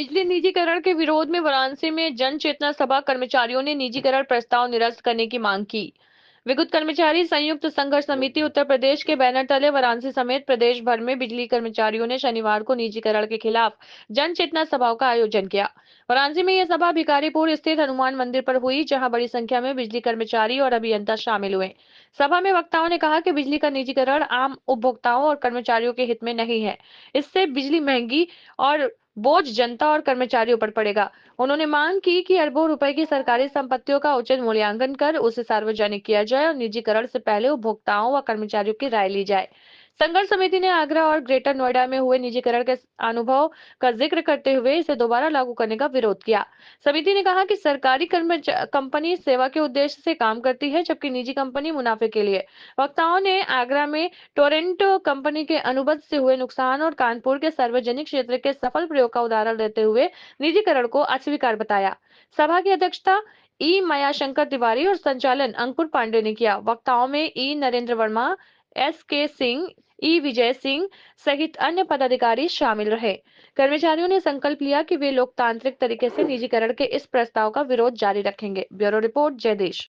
बिजली निजीकरण के विरोध में वाराणसी में जन चेतना सभा कर्मचारियों ने निजीकरण प्रस्ताव निरस्त करने की मांग की। विद्युत कर्मचारी संयुक्त संघर्ष समिति उत्तर प्रदेश के बैनर तले वाराणसी समेत प्रदेश भर में बिजली कर्मचारियों ने शनिवार को निजीकरण के खिलाफ जन चेतना सभाओं का आयोजन किया। वाराणसी में यह सभा भिखारीपुर स्थित हनुमान मंदिर पर हुई, जहां बड़ी संख्या में बिजली कर्मचारी और अभियंता शामिल हुए। सभा में वक्ताओं ने कहा कि बिजली का निजीकरण आम उपभोक्ताओं और कर्मचारियों के हित में नहीं है। इससे बिजली महंगी और बोझ जनता और कर्मचारियों पर पड़ेगा। उन्होंने मांग की कि अरबों रुपए की सरकारी संपत्तियों का उचित मूल्यांकन कर उसे सार्वजनिक किया जाए और निजीकरण से पहले उपभोक्ताओं व कर्मचारियों की राय ली जाए। संघर्ष समिति ने आगरा और ग्रेटर नोएडा में हुए निजीकरण के अनुभव का जिक्र करते हुए इसे दोबारा लागू करने का विरोध किया। समिति ने कहा कि सरकारी कंपनी सेवा के उद्देश्य से काम करती है, जबकि निजी कंपनी मुनाफे के लिए। वक्ताओं ने आगरा में टोरेंटो कंपनी के अनुबंध से हुए नुकसान और कानपुर के सार्वजनिक क्षेत्र के सफल प्रयोग का उदाहरण देते हुए निजीकरण को अस्वीकार बताया। सभा की अध्यक्षता ई मायाशंकर तिवारी और संचालन अंकुर पांडे ने किया। वक्ताओं में ई नरेंद्र वर्मा, एस के सिंह, ई विजय सिंह सहित अन्य पदाधिकारी शामिल रहे। कर्मचारियों ने संकल्प लिया कि वे लोकतांत्रिक तरीके से निजीकरण के इस प्रस्ताव का विरोध जारी रखेंगे। Bureau report, जयदेश।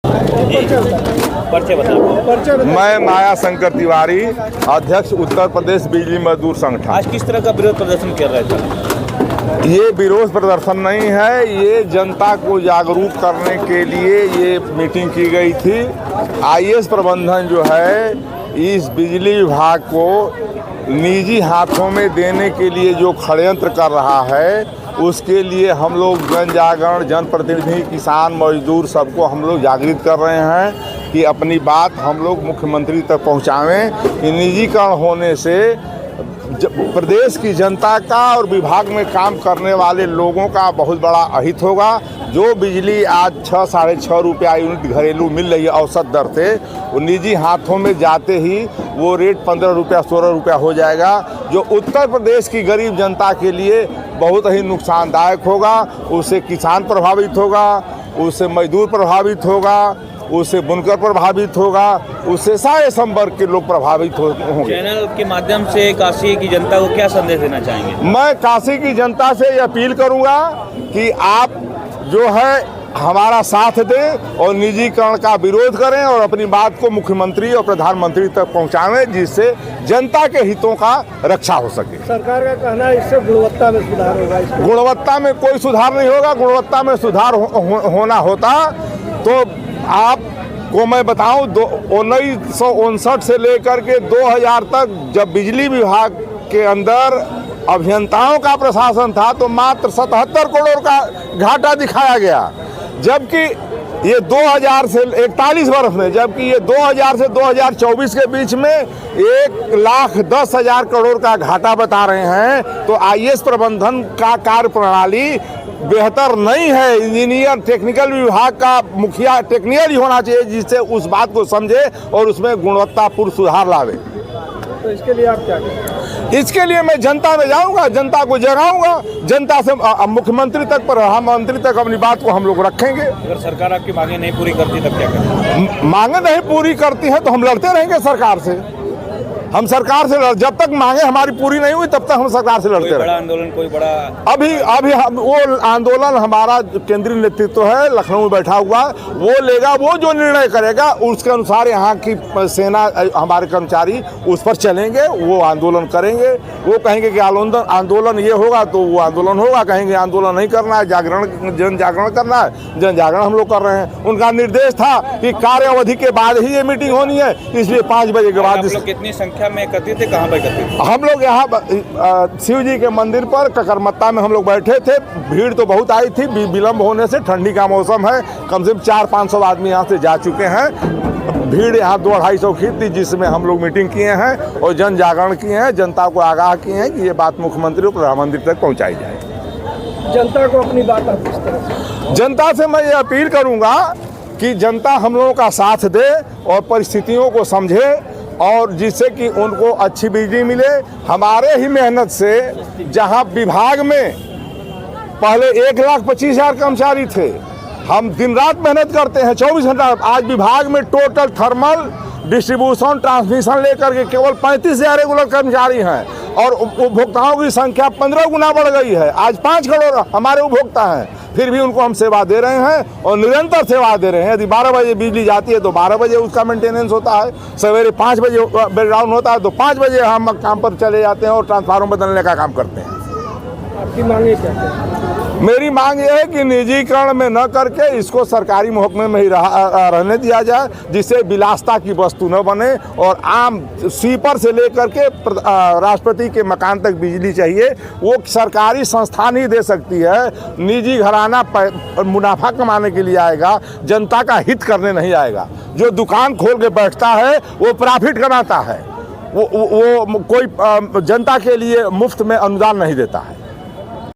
मैं मायाशंकर तिवारी, अध्यक्ष उत्तर प्रदेश बिजली मजदूर संगठन। आज किस तरह का विरोध प्रदर्शन कर रहे थे? ये विरोध प्रदर्शन नहीं है, ये जनता को जागरूक करने के लिए ये मीटिंग की गई थी। आईएएस प्रबंधन जो है इस बिजली विभाग को निजी हाथों में देने के लिए जो षड्यंत्र कर रहा है, उसके लिए हम लोग जन जागरण, जनप्रतिनिधि, किसान, मजदूर सबको हम लोग जागृत कर रहे हैं कि अपनी बात हम लोग मुख्यमंत्री तक पहुंचावें कि निजीकरण होने से प्रदेश की जनता का और विभाग में काम करने वाले लोगों का बहुत बड़ा अहित होगा। जो बिजली आज 6 साढ़े 6 रुपया यूनिट घरेलू मिल रही है औसत दर से, वो निजी हाथों में जाते ही वो रेट 15 रुपया 16 रुपया हो जाएगा, जो उत्तर प्रदेश की गरीब जनता के लिए बहुत ही नुकसानदायक होगा। उससे किसान प्रभावित होगा, उससे मजदूर प्रभावित होगा, उससे बुनकर प्रभावित होगा, उससे सारे संवर्ग के लोग प्रभावित होंगे। चैनल के माध्यम से काशी की जनता को क्या संदेश देना चाहेंगे? मैं काशी की जनता से ये अपील करूंगा कि आप जो है हमारा साथ दें और निजीकरण का विरोध करें और अपनी बात को मुख्यमंत्री और प्रधानमंत्री तक पहुंचाएं, जिससे जनता के हितों का रक्षा हो सके। सरकार का कहना है इससे गुणवत्ता में सुधार होगा। गुणवत्ता में कोई सुधार नहीं होगा। गुणवत्ता में सुधार होना होता तो आपको मैं बताऊं, 1959 से लेकर के 2000 तक जब बिजली विभाग के अंदर अभियंताओं का प्रशासन था तो मात्र 77 करोड़ का घाटा दिखाया गया, जबकि ये 2000 से 41 वर्ष में, जबकि ये 2000 से 2024 के बीच में 1,10,000 करोड़ का घाटा बता रहे हैं। तो आईएएस प्रबंधन का कार्य प्रणाली बेहतर नहीं है। इंजीनियर, टेक्निकल विभाग का मुखिया टेक्निकल ही होना चाहिए, जिससे उस बात को समझे और उसमें गुणवत्तापूर्ण सुधार लावे। तो इसके लिए आप क्या करें? इसके लिए मैं जनता में जाऊंगा, जनता को जगाऊंगा, जनता से मुख्यमंत्री तक, प्रधानमंत्री तक अपनी बात को हम लोग रखेंगे। अगर सरकार आपकी मांगे नहीं पूरी करती तब क्या करें? मांगे नहीं पूरी करती है तो हम लड़ते रहेंगे सरकार से। हम सरकार से जब तक मांगे हमारी पूरी नहीं हुई तब तक हम सरकार से लड़ते रहेंगे। बड़ा आंदोलन, कोई बड़ा अभी वो आंदोलन हमारा केंद्रीय नेतृत्व है लखनऊ में बैठा हुआ, वो लेगा, वो जो निर्णय करेगा उसके अनुसार यहाँ की सेना, हमारे कर्मचारी उस पर चलेंगे, वो आंदोलन करेंगे। वो कहेंगे कि आंदोलन ये होगा तो वो आंदोलन होगा, कहेंगे आंदोलन नहीं करना है, जागरण, जन जागरण करना है, जन जागरण हम लोग कर रहे हैं। उनका निर्देश था कि कार्य अवधि के बाद ही ये मीटिंग होनी है, इसलिए 5 बजे के बाद। कितनी संख्या में एकत्रित थे, कहाँ पर एकत्रित? हम लोग यहाँ शिव जी के मंदिर पर ककरमत्ता में हम लोग बैठे थे। भीड़ तो बहुत आई थी, विलम्ब होने से, ठंडी का मौसम है, कम से कम 400-500 आदमी यहाँ से जा चुके हैं। भीड़ यहाँ 200-250 की थी, जिसमें हम लोग मीटिंग किए हैं और जन जागरण किए हैं, जनता को आगाह किए हैं कि ये बात मुख्यमंत्री और प्रधानमंत्री तक पहुँचाई जाए। जनता को अपनी बात आप किस तरह से? जनता से मैं ये अपील करूँगा कि जनता हम लोगों का साथ दे और परिस्थितियों को समझे, और जिससे कि उनको अच्छी बिजली मिले। हमारे ही मेहनत से, जहां विभाग में पहले 1,25,000 कर्मचारी थे, हम दिन रात मेहनत करते हैं 24 घंटा। आज विभाग में टोटल थर्मल डिस्ट्रीब्यूशन ट्रांसमिशन लेकर के केवल 35,000 रेगुलर कर्मचारी हैं और उपभोक्ताओं की संख्या 15 गुना बढ़ गई है। आज 5 करोड़ हमारे उपभोक्ता हैं, फिर भी उनको हम सेवा दे रहे हैं और निरंतर सेवा दे रहे हैं। यदि 12 बजे बिजली जाती है तो 12 बजे उसका मेंटेनेंस होता है, सवेरे 5 बजे ब्रेकडाउन होता है तो 5 बजे हम काम पर चले जाते हैं और ट्रांसफार्मर बदलने का काम करते हैं। आपकी मांगे क्या है? मेरी मांग यह है कि निजीकरण में न करके इसको सरकारी महकमे में ही रहने दिया जाए, जिससे विलासिता की वस्तु न बने और आम स्वीपर से लेकर के राष्ट्रपति के मकान तक बिजली चाहिए वो सरकारी संस्थान ही दे सकती है। निजी घराना मुनाफा कमाने के लिए आएगा, जनता का हित करने नहीं आएगा। जो दुकान खोल के बैठता है वो प्रॉफिट कमाता है, वो कोई जनता के लिए मुफ्त में अनुदान नहीं देता है।